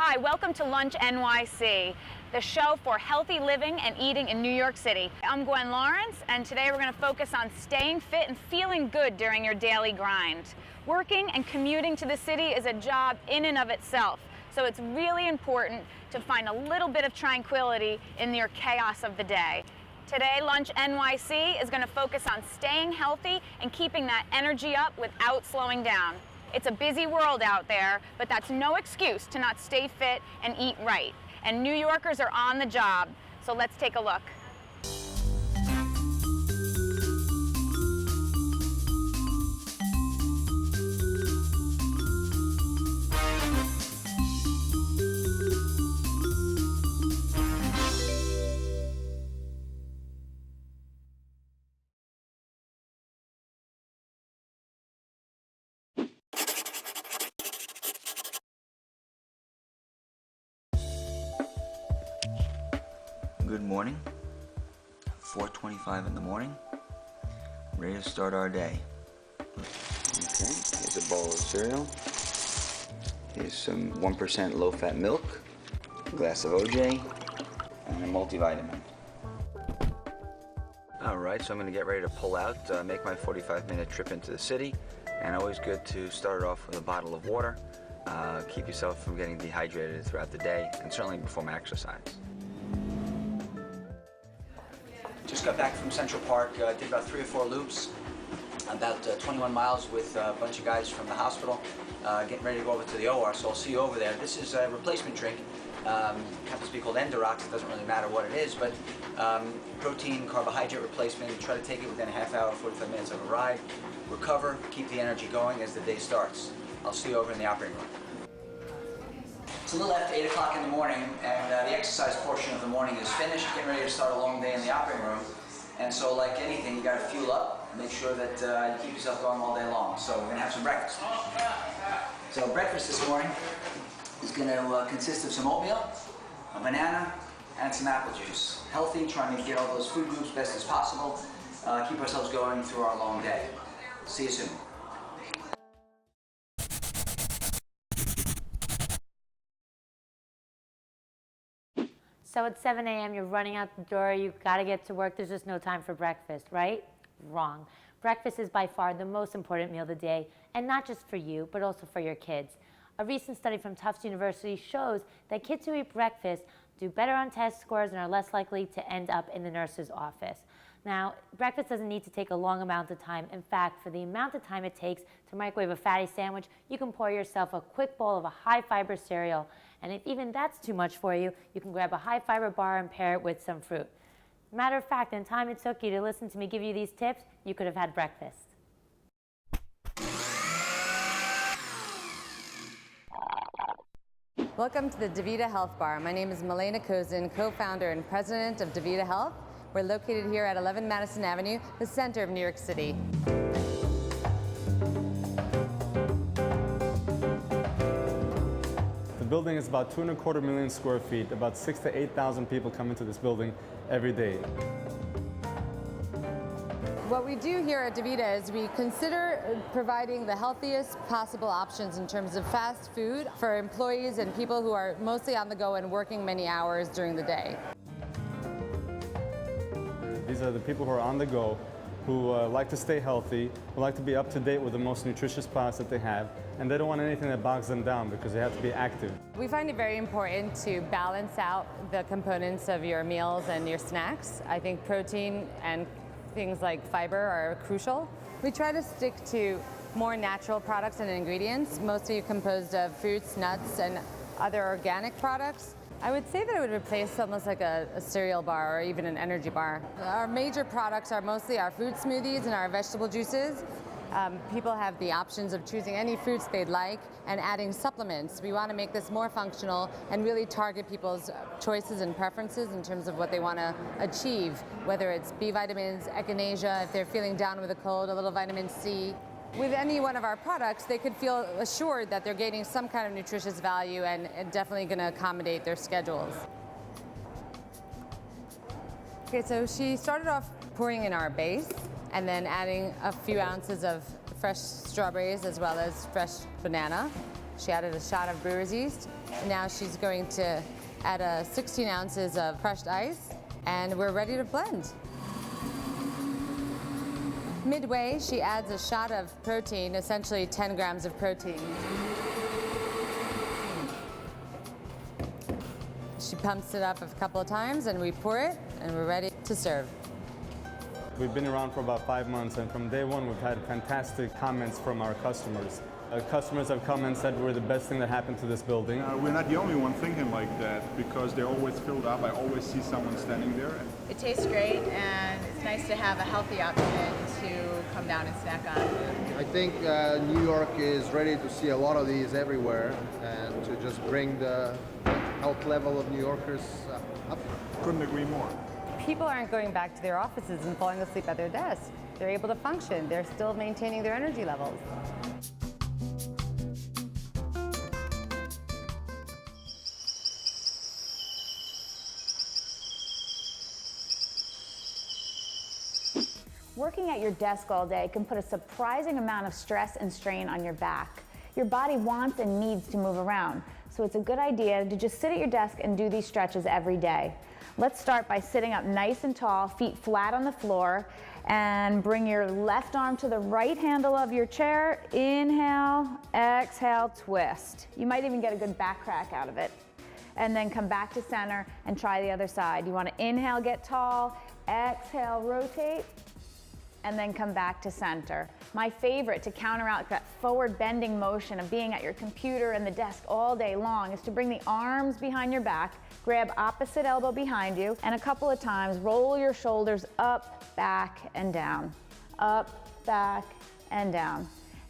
Hi, welcome to LunchNYC, the show for healthy living and eating in New York City. I'm Gwen Lawrence, and today we're going to focus on staying fit and feeling good during your daily grind. Working and commuting to the city is a job in and of itself, so it's really important to find a little bit of tranquility in your chaos of the day. Today, LunchNYC is going to focus on staying healthy and keeping that energy up without slowing down. It's a busy world out there, but that's no excuse to not stay fit and eat right. And New Yorkers are on the job, so let's take a look. Good morning, 4:25 in the morning, ready to start our day. Okay, here's a bowl of cereal, here's some 1% low-fat milk, a glass of OJ, and a multivitamin. Alright, so I'm going to get ready to pull out, make my 45-minute trip into the city, and always good to start off with a bottle of water. Keep yourself from getting dehydrated throughout the day, and certainly before my exercise. Just got back from Central Park, did about 3 or 4 loops, about 21 miles with a bunch of guys from the hospital, getting ready to go over to the OR, so I'll see you over there. This is a replacement drink, happens to be called Endurox, it doesn't really matter what it is, but protein, carbohydrate replacement, try to take it within a half hour, 45 minutes of a ride, recover, keep the energy going as the day starts. I'll see you over in the operating room. It's a little after 8 o'clock in the morning, and the exercise portion of the morning is finished, getting ready to start a long day in the operating room. And so, like anything, you got to fuel up, make sure that you keep yourself going all day long. So we're going to have some breakfast. So breakfast this morning is going to consist of some oatmeal, a banana, and some apple juice. Healthy, trying to get all those food groups best as possible, keep ourselves going through our long day. See you soon. So at 7 a.m. you're running out the door, you've got to get to work, there's just no time for breakfast, right? Wrong. Breakfast is by far the most important meal of the day, and not just for you, but also for your kids. A recent study from Tufts University shows that kids who eat breakfast do better on test scores and are less likely to end up in the nurse's office. Now, breakfast doesn't need to take a long amount of time. In fact, for the amount of time it takes to microwave a fatty sandwich, you can pour yourself a quick bowl of a high-fiber cereal. And if even that's too much for you, you can grab a high-fiber bar and pair it with some fruit. Matter of fact, in the time it took you to listen to me give you these tips, you could have had breakfast. Welcome to the DaVita Health Bar. My name is Milena Kozin, co-founder and president of DaVita Health. We're located here at 11 Madison Avenue, the center of New York City. The building is about 2.25 million square feet. About 6,000 to 8,000 people come into this building every day. What we do here at DaVita is we consider providing the healthiest possible options in terms of fast food for employees and people who are mostly on the go and working many hours during the day. These are the people who are on the go, who like to stay healthy, who like to be up to date with the most nutritious products that they have, and they don't want anything that bogs them down because they have to be active. We find it very important to balance out the components of your meals and your snacks. I think protein and things like fiber are crucial. We try to stick to more natural products and ingredients, mostly composed of fruits, nuts, and other organic products. I would say that it would replace almost like a cereal bar or even an energy bar. Our major products are mostly our fruit smoothies and our vegetable juices. People have the options of choosing any fruits they'd like and adding supplements. We want to make this more functional and really target people's choices and preferences in terms of what they want to achieve, whether it's B vitamins, echinacea, if they're feeling down with a cold, a little vitamin C. With any one of our products, they could feel assured that they're gaining some kind of nutritious value and definitely going to accommodate their schedules. Okay, so she started off pouring in our base and then adding a few ounces of fresh strawberries as well as fresh banana. She added a shot of brewer's yeast. Now she's going to add 16 ounces of crushed ice, and we're ready to blend. Midway, she adds a shot of protein, essentially 10 grams of protein. She pumps it up a couple of times, and we pour it, and we're ready to serve. We've been around for about 5 months, and from day one, we've had fantastic comments from our customers. Customers have come and said we're the best thing that happened to this building. We're not the only one thinking like that, because they're always filled up. I always see someone standing there. It tastes great, and it's nice to have a healthy option to come down and snack on. I think New York is ready to see a lot of these everywhere, and to just bring the health level of New Yorkers up. Couldn't agree more. People aren't going back to their offices and falling asleep at their desks. They're able to function. They're still maintaining their energy levels. Working at your desk all day can put a surprising amount of stress and strain on your back. Your body wants and needs to move around, so it's a good idea to just sit at your desk and do these stretches every day. Let's start by sitting up nice and tall, feet flat on the floor, and bring your left arm to the right handle of your chair. Inhale, exhale, twist. You might even get a good back crack out of it. And then come back to center and try the other side. You want to inhale, get tall, exhale, rotate, and then come back to center. My favorite to counteract that forward bending motion of being at your computer and the desk all day long is to bring the arms behind your back, grab opposite elbow behind you, and a couple of times roll your shoulders up, back, and down. Up, back, and down.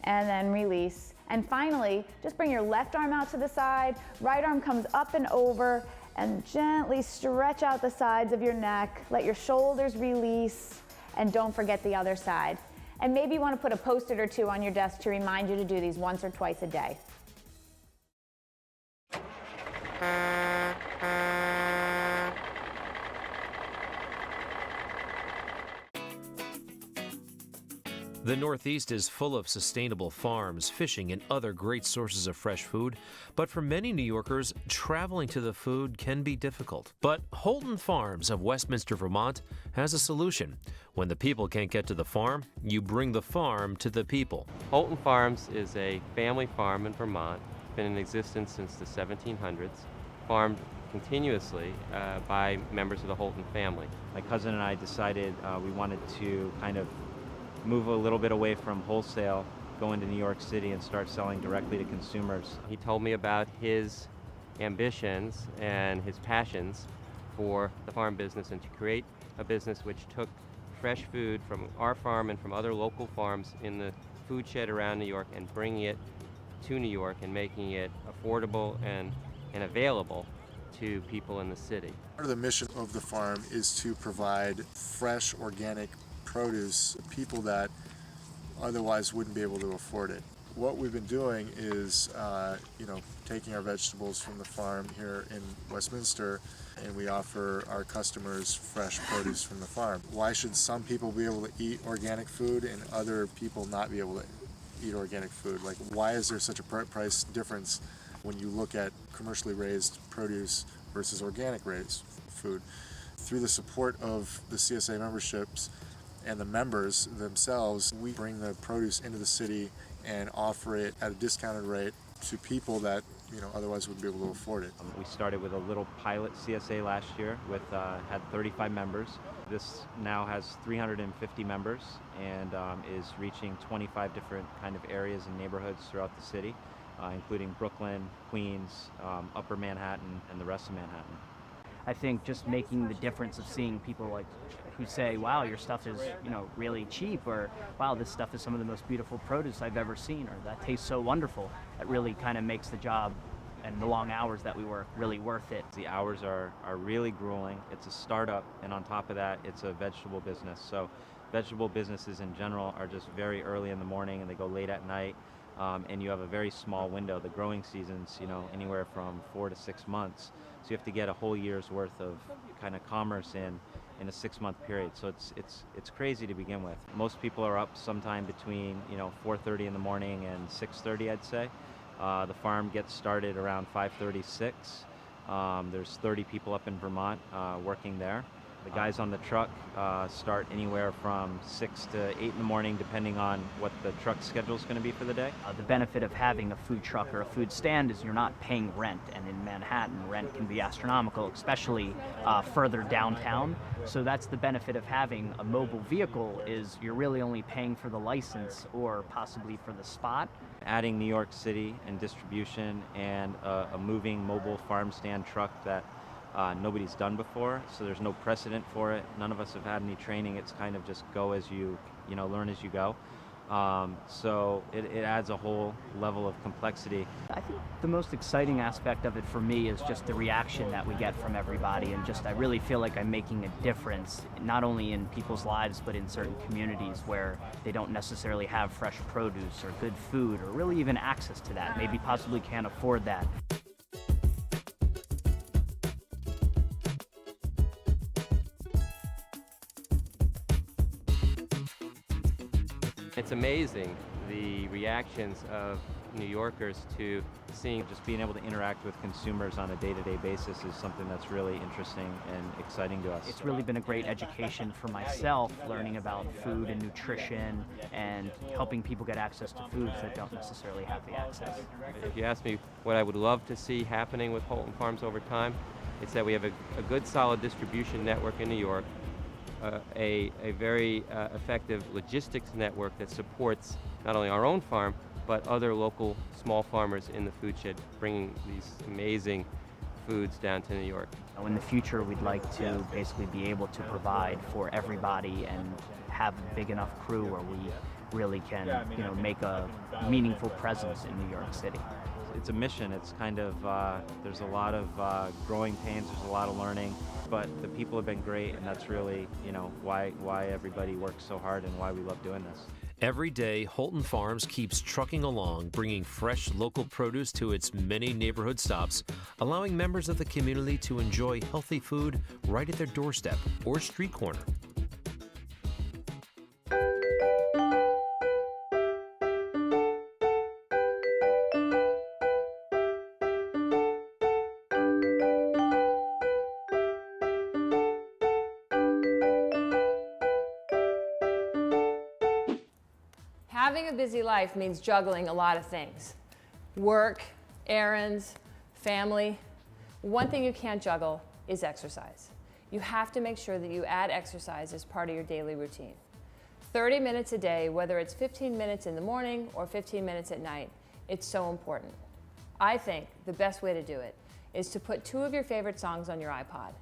And then release. And finally, just bring your left arm out to the side, right arm comes up and over, and gently stretch out the sides of your neck. Let your shoulders release. And don't forget the other side. And maybe you want to put a Post-it or two on your desk to remind you to do these once or twice a day. The Northeast is full of sustainable farms, fishing, and other great sources of fresh food. But for many New Yorkers, traveling to the food can be difficult. But Holton Farms of Westminster, Vermont has a solution. When the people can't get to the farm, you bring the farm to the people. Holton Farms is a family farm in Vermont, been in existence since the 1700s, farmed continuously by members of the Holton family. My cousin and I decided we wanted to kind of move a little bit away from wholesale, go into New York City and start selling directly to consumers. He told me about his ambitions and his passions for the farm business, and to create a business which took fresh food from our farm and from other local farms in the food shed around New York and bringing it to New York and making it affordable and available to people in the city. Part of the mission of the farm is to provide fresh, organic produce to people that otherwise wouldn't be able to afford it. What we've been doing is, taking our vegetables from the farm here in Westminster, and we offer our customers fresh produce from the farm. Why should some people be able to eat organic food and other people not be able to eat organic food? Like, why is there such a price difference when you look at commercially raised produce versus organic raised food? Through the support of the CSA memberships and the members themselves, we bring the produce into the city and offer it at a discounted rate to people that otherwise wouldn't be able to afford it. We started with a little pilot CSA last year with had 35 members. This now has 350 members and is reaching 25 different kind of areas and neighborhoods throughout the city, including Brooklyn, Queens, Upper Manhattan, and the rest of Manhattan. I think just making the difference of seeing people like who say, wow, your stuff is really cheap, or wow, this stuff is some of the most beautiful produce I've ever seen, or that tastes so wonderful, that really kind of makes the job and the long hours that we work really worth it. The hours are really grueling. It's a startup, and on top of that, it's a vegetable business. So vegetable businesses in general are just very early in the morning and they go late at night. And you have a very small window. The growing season's, anywhere from 4 to 6 months. So you have to get a whole year's worth of kind of commerce in a 6-month period. So it's crazy to begin with. Most people are up sometime between 4:30 in the morning and 6:30, I'd say. The farm gets started around 5:36. There's 30 people up in Vermont working there. The guys on the truck start anywhere from 6 to 8 in the morning, depending on what the truck schedule is going to be for the day. The benefit of having a food truck or a food stand is you're not paying rent, and in Manhattan, rent can be astronomical, especially further downtown. So that's the benefit of having a mobile vehicle, is you're really only paying for the license or possibly for the spot. Adding New York City and distribution and a moving mobile farm stand truck that nobody's done before, so there's no precedent for it. None of us have had any training. It's kind of just go as you learn as you go. So it adds a whole level of complexity. I think the most exciting aspect of it for me is just the reaction that we get from everybody, and just I really feel like I'm making a difference, not only in people's lives, but in certain communities where they don't necessarily have fresh produce or good food, or really even access to that, maybe possibly can't afford that. It's amazing the reactions of New Yorkers to seeing Just being able to interact with consumers on a day-to-day basis is something that's really interesting and exciting to us. It's really been a great education for myself, learning about food and nutrition and helping people get access to foods that don't necessarily have the access. If you ask me what I would love to see happening with Holton Farms over time, it's that we have a good solid distribution network in New York, a very effective logistics network that supports not only our own farm, but other local small farmers in the food shed, bringing these amazing foods down to New York. In the future, we'd like to basically be able to provide for everybody and have a big enough crew where we really can, make a meaningful presence in New York City. It's a mission. It's kind of, there's a lot of growing pains, there's a lot of learning, but the people have been great, and that's really, why everybody works so hard and why we love doing this. Every day, Holton Farms keeps trucking along, bringing fresh local produce to its many neighborhood stops, allowing members of the community to enjoy healthy food right at their doorstep or street corner. Having a busy life means juggling a lot of things. Work, errands, family. One thing you can't juggle is exercise. You have to make sure that you add exercise as part of your daily routine. 30 minutes a day, whether it's 15 minutes in the morning or 15 minutes at night, it's so important. I think the best way to do it is to put 2 of your favorite songs on your iPod.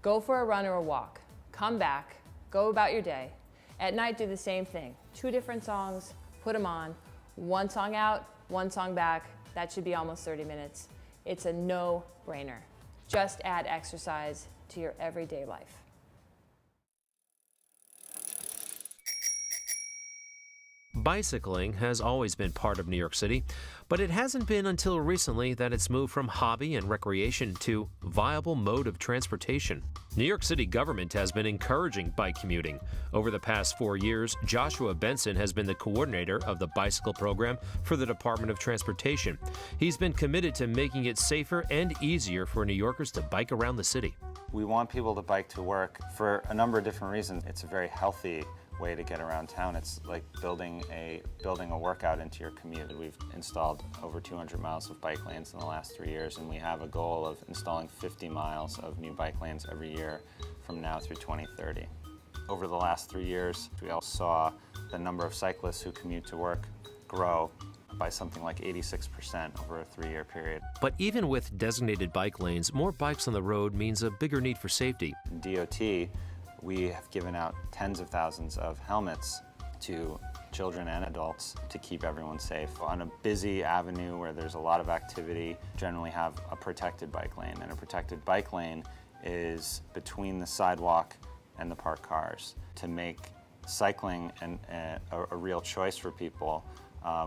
Go for a run or a walk, come back, go about your day. At night, do the same thing. 2 different songs, put them on, 1 song out, 1 song back. That should be almost 30 minutes. It's a no-brainer. Just add exercise to your everyday life. Bicycling has always been part of New York City, but it hasn't been until recently that it's moved from hobby and recreation to viable mode of transportation. New York City government has been encouraging bike commuting. Over the past 4 years, Joshua Benson has been the coordinator of the bicycle program for the Department of Transportation. He's been committed to making it safer and easier for New Yorkers to bike around the city. We want people to bike to work for a number of different reasons. It's a very healthy way to get around town. It's like building a workout into your commute. We've installed over 200 miles of bike lanes in the last 3 years, and we have a goal of installing 50 miles of new bike lanes every year from now through 2030. Over the last 3 years, we also saw the number of cyclists who commute to work grow by something like 86% over a 3-year period. But even with designated bike lanes, more bikes on the road means a bigger need for safety. DOT, we have given out tens of thousands of helmets to children and adults to keep everyone safe. On a busy avenue where there's a lot of activity, generally have a protected bike lane. And a protected bike lane is between the sidewalk and the parked cars. To make cycling a real choice for people,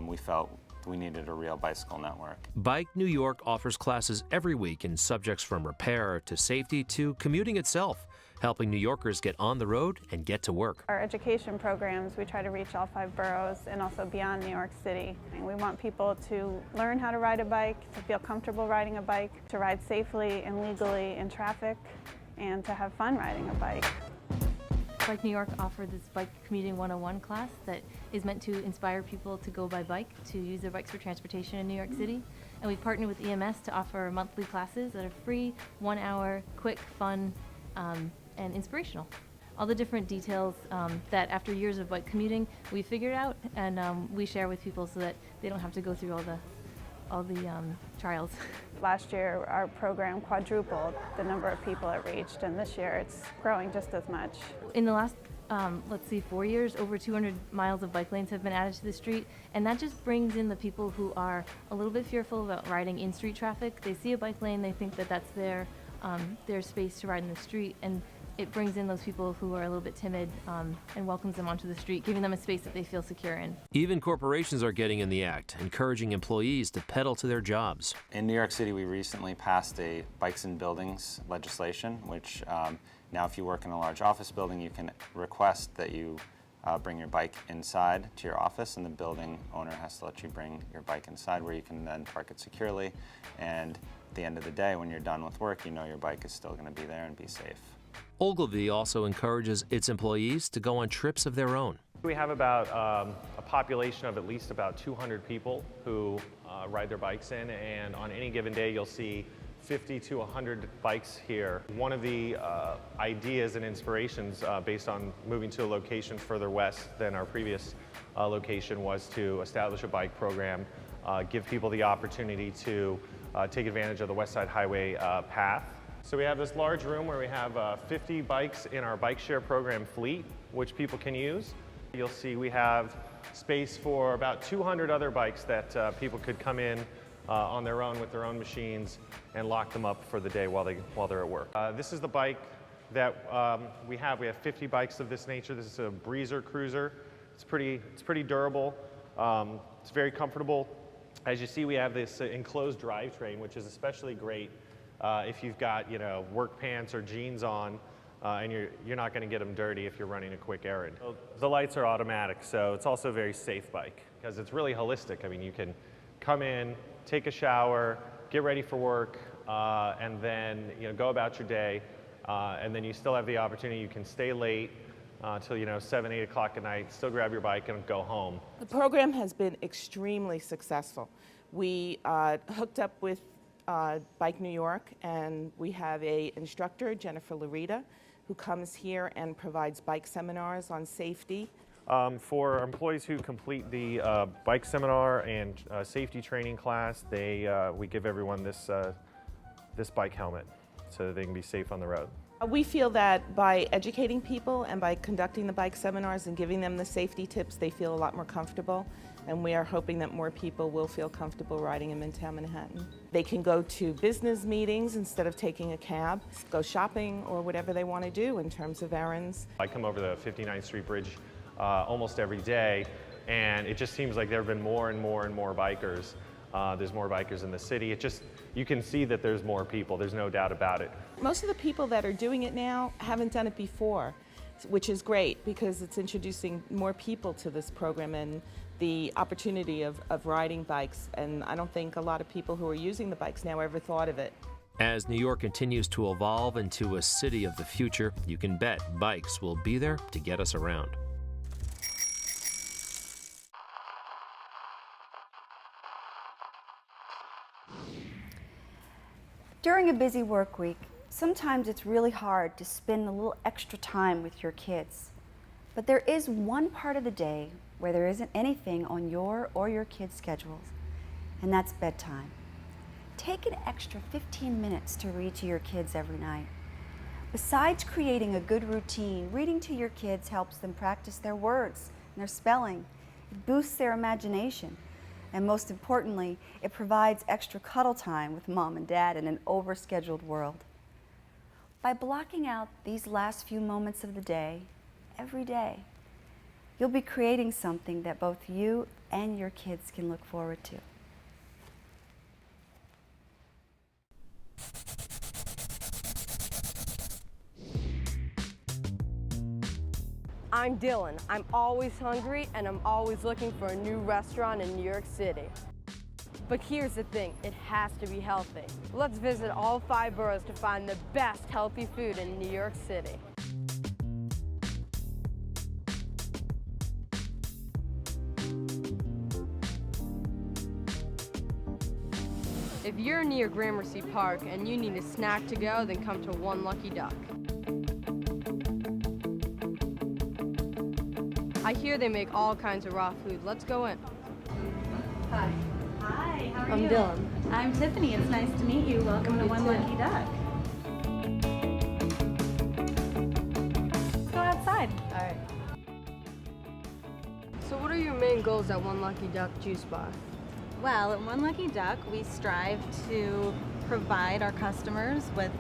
we felt we needed a real bicycle network. Bike New York offers classes every week in subjects from repair to safety to commuting itself. helping New Yorkers get on the road and get to work. Our education programs, we try to reach all 5 boroughs and also beyond New York City. And we want people to learn how to ride a bike, to feel comfortable riding a bike, to ride safely and legally in traffic, and to have fun riding a bike. Bike New York offered this Bike Commuting 101 class that is meant to inspire people to go by bike, to use their bikes for transportation in New York City. And we've partnered with EMS to offer monthly classes that are free, 1-hour, quick, fun, and inspirational. All the different details that after years of bike commuting, we figured out and we share with people so that they don't have to go through all the trials. Last year, our program quadrupled the number of people it reached, and this year it's growing just as much. In the last, 4 years, over 200 miles of bike lanes have been added to the street, and that just brings in the people who are a little bit fearful about riding in street traffic. They see a bike lane, they think that that's their space to ride in the street, and it brings in those people who are a little bit timid and welcomes them onto the street, giving them a space that they feel secure in. Even corporations are getting in the act, encouraging employees to pedal to their jobs. In New York City, we recently passed a bikes in buildings legislation, which now if you work in a large office building, you can request that you bring your bike inside to your office, and the building owner has to let you bring your bike inside where you can then park it securely. And at the end of the day, when you're done with work, you know your bike is still going to be there and be safe. Ogilvy also encourages its employees to go on trips of their own. We have about a population of at least about 200 people who ride their bikes in, and on any given day you'll see 50 to 100 bikes here. One of the ideas and inspirations based on moving to a location further west than our previous location was to establish a bike program, give people the opportunity to take advantage of the West Side Highway path. So we have this large room where we have 50 bikes in our bike share program fleet, which people can use. You'll see we have space for about 200 other bikes that people could come in on their own with their own machines and lock them up for the day while they're at work. This is the bike that we have. We have 50 bikes of this nature. This is a Breezer Cruiser. It's pretty durable. It's very comfortable. As you see, we have this enclosed drivetrain, which is especially great if you've got, work pants or jeans on, and you're not going to get them dirty if you're running a quick errand. The lights are automatic, so it's also a very safe bike because it's really holistic. I mean, you can come in, take a shower, get ready for work, and then go about your day, and then you still have the opportunity. You can stay late till 7, 8 o'clock at night, still grab your bike and go home. The program has been extremely successful. We hooked up with Bike New York, and we have an instructor, Jennifer Larita, who comes here and provides bike seminars on safety. For our employees who complete the bike seminar and safety training class, we give everyone this bike helmet so that they can be safe on the road. We feel that by educating people and by conducting the bike seminars and giving them the safety tips, they feel a lot more comfortable. And we are hoping that more people will feel comfortable riding in Midtown Manhattan. They can go to business meetings instead of taking a cab, go shopping, or whatever they want to do in terms of errands. I come over the 59th Street Bridge almost every day, and it just seems like there have been more and more and more bikers. There's more bikers in the city. You can see that there's more people. There's no doubt about it. Most of the people that are doing it now haven't done it before, which is great because it's introducing more people to this program and the opportunity of riding bikes. And I don't think a lot of people who are using the bikes now ever thought of it. As New York continues to evolve into a city of the future, you can bet bikes will be there to get us around. During a busy work week, sometimes it's really hard to spend a little extra time with your kids. But there is one part of the day where there isn't anything on your or your kids' schedules, and that's bedtime. Take an extra 15 minutes to read to your kids every night. Besides creating a good routine, reading to your kids helps them practice their words and their spelling. It boosts their imagination. And most importantly, it provides extra cuddle time with mom and dad in an overscheduled world. By blocking out these last few moments of the day, every day, you'll be creating something that both you and your kids can look forward to. I'm Dylan. I'm always hungry and I'm always looking for a new restaurant in New York City. But here's the thing, it has to be healthy. Let's visit all 5 boroughs to find the best healthy food in New York City. If you're near Gramercy Park and you need a snack to go, then come to One Lucky Duck. I hear they make all kinds of raw food. Let's go in. Hi. Hi, how are I'm you? Dylan. I'm Tiffany. It's nice to meet you. Welcome to One Lucky Duck. Let's go outside. All right. So what are your main goals at One Lucky Duck Juice Bar? Well, at One Lucky Duck, we strive to provide our customers with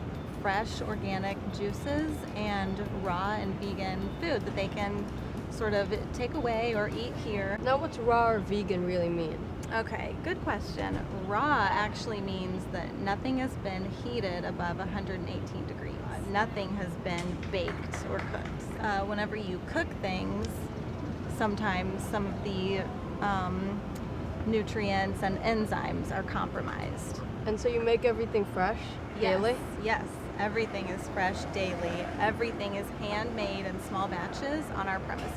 fresh, organic juices and raw and vegan food that they can sort of take away or eat here. Now, what's raw or vegan really mean? Okay, good question. Raw actually means that nothing has been heated above 118 degrees. Nothing has been baked or cooked. Whenever you cook things, sometimes some of the nutrients and enzymes are compromised. And so you make everything fresh daily? Yes, everything is fresh daily. Everything is handmade in small batches on our premises.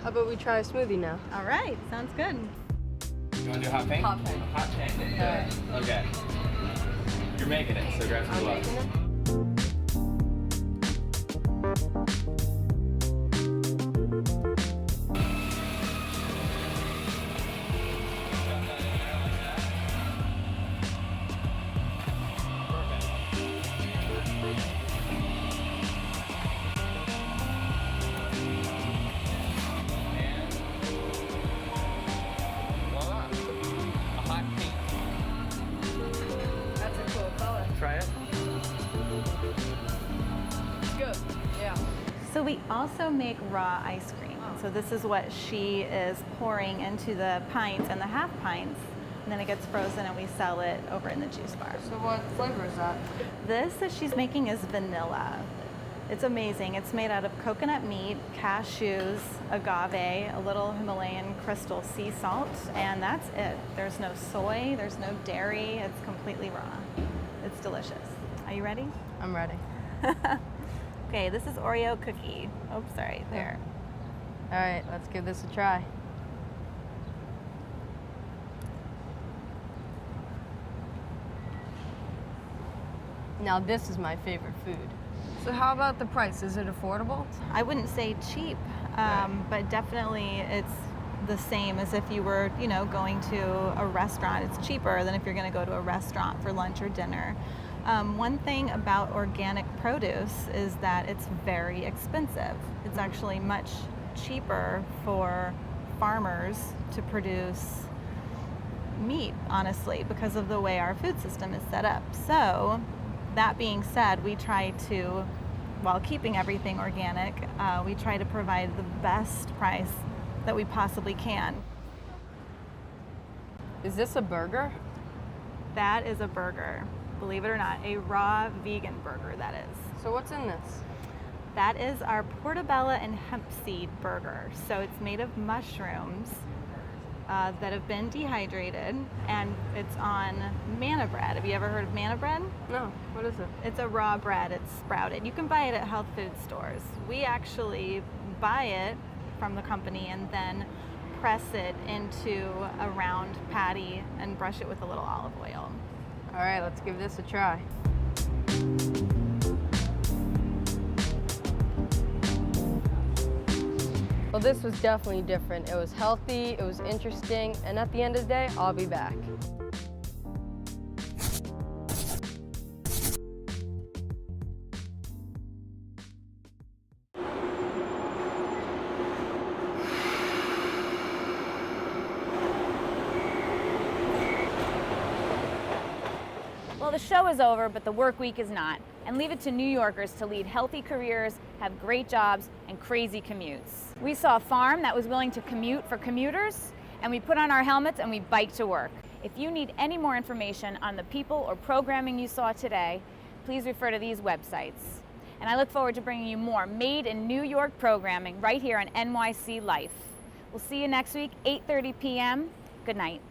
How about we try a smoothie now? All right, sounds good. You want to do hot pink? Hot pink. Hot pink. Okay. You're making it, so grab some gloves. So we also make raw ice cream. So this is what she is pouring into the pints and the half pints, and then it gets frozen and we sell it over in the juice bar. So what flavor is that? This that she's making is vanilla. It's amazing. It's made out of coconut meat, cashews, agave, a little Himalayan crystal sea salt, and that's it. There's no soy, there's no dairy, it's completely raw. It's delicious. Are you ready? I'm ready. Okay, this is Oreo cookie. Oops, sorry, there. All right, let's give this a try. Now this is my favorite food. So how about the price? Is it affordable? I wouldn't say cheap, but definitely it's the same as if you were, going to a restaurant. It's cheaper than if you're going to go to a restaurant for lunch or dinner. One thing about organic produce is that it's very expensive. It's actually much cheaper for farmers to produce meat, honestly, because of the way our food system is set up. So, that being said, we try to, while keeping everything organic, we try to provide the best price that we possibly can. Is this a burger? That is a burger. Believe it or not, a raw vegan burger, that is. So what's in this? That is our portobello and hemp seed burger. So it's made of mushrooms that have been dehydrated, and it's on manna bread. Have you ever heard of manna bread? No, what is it? It's a raw bread, it's sprouted. You can buy it at health food stores. We actually buy it from the company and then press it into a round patty and brush it with a little olive oil. All right, let's give this a try. Well, this was definitely different. It was healthy, it was interesting, and at the end of the day, I'll be back. Well, the show is over, but the work week is not. And leave it to New Yorkers to lead healthy careers, have great jobs, and crazy commutes. We saw a farm that was willing to commute for commuters, and we put on our helmets and we biked to work. If you need any more information on the people or programming you saw today, please refer to these websites. And I look forward to bringing you more Made in New York programming right here on NYC Life. We'll see you next week, 8:30 p.m. Good night.